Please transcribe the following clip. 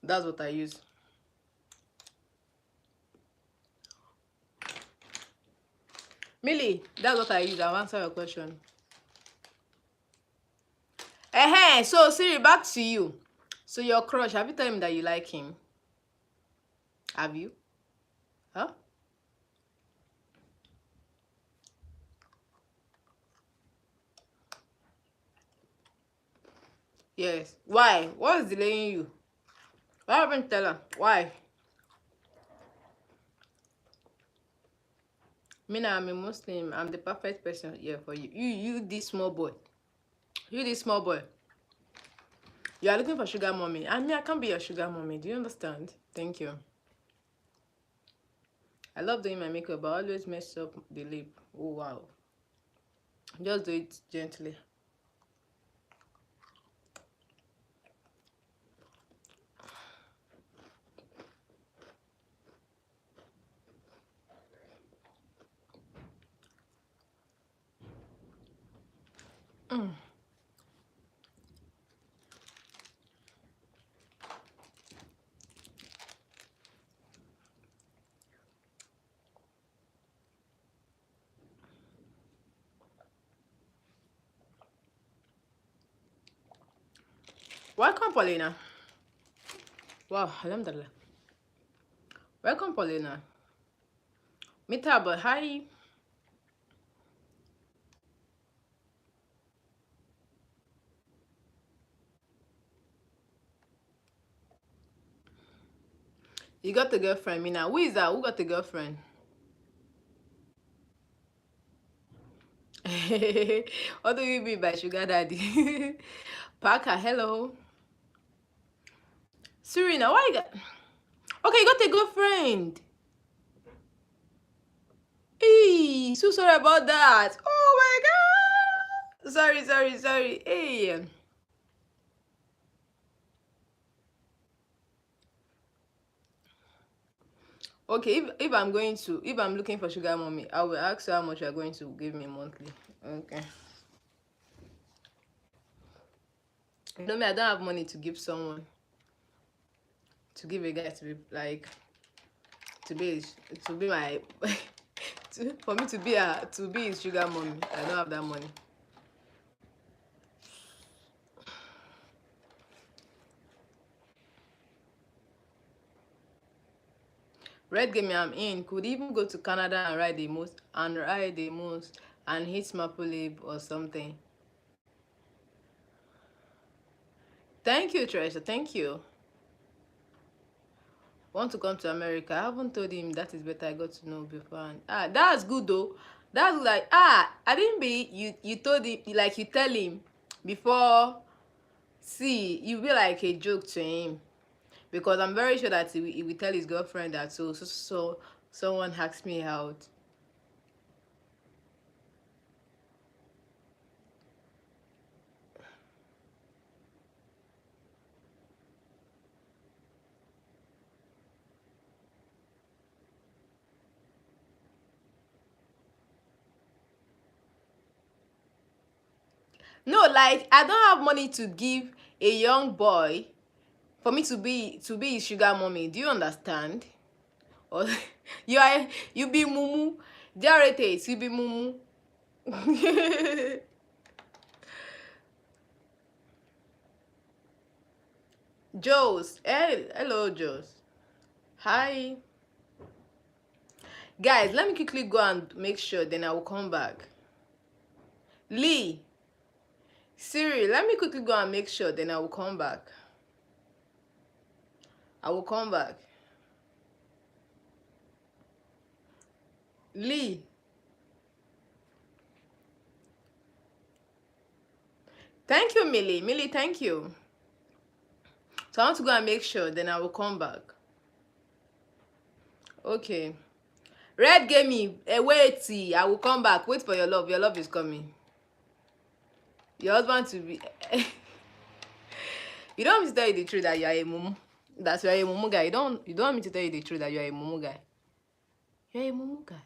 That's what I use. Millie, that's what I use. I'll answer your question. So Siri, back to you. So your crush, have you told him that you like him? Have you? Huh? Yes. Why? What is delaying you? What happened? Tell her. Why? Minah, I'm a Muslim. I'm the perfect person here for you. You this small boy. You this small boy. You are looking for sugar mommy. I mean, I can't be your sugar mommy. Do you understand? Thank you. I love doing my makeup, but I always mess up the lip. Oh, wow. Just do it gently. Welcome, Paulina. Wow, alhamdulillah. Welcome, Paulina. Mitaba, hi. You got a girlfriend, Mina. Who is that? Who got a girlfriend? What do you mean by sugar daddy? Parker, hello. Serena, why you got... Okay, you got a girlfriend. Hey, so sorry about that. Oh my god. Sorry. Hey. Okay, if I'm looking for sugar mommy, I will ask you how much you're going to give me monthly. Okay. You know me, I don't have money to give someone. To give a guy to be like to be my for me to be his sugar mommy. I don't have that money. Red Game, I'm in. Could even go to Canada and ride the moose and hit Maple Leaf or something. Thank you, Treasure. Thank you. Want to come to America? I haven't told him that is better. I got to know before. That's good though. That's like I didn't be you told him like you tell him before. See, you be like a joke to him. Because I'm very sure that he will tell his girlfriend that so someone asked me out. No, like I don't have money to give a young boy for me to be his sugar mommy. Do you understand? Or you be mumu. There you be mumu. Joes. Hey, hello, Joes. Hi. Guys, let me quickly go and make sure, then I will come back. Lee. Siri, let me quickly go and make sure, then I will come back. I will come back. Lee. Thank you, Millie. Millie, thank you. So I want to go and make sure, then I will come back. Okay. Red gave me wait. I will come back. Wait for your love. Your love is coming. Your husband to be. You don't want me to tell you the truth that you are a mumu. That's you are a mumu guy. You don't want me to tell you the truth that you are a mumu guy. You're a mumu guy.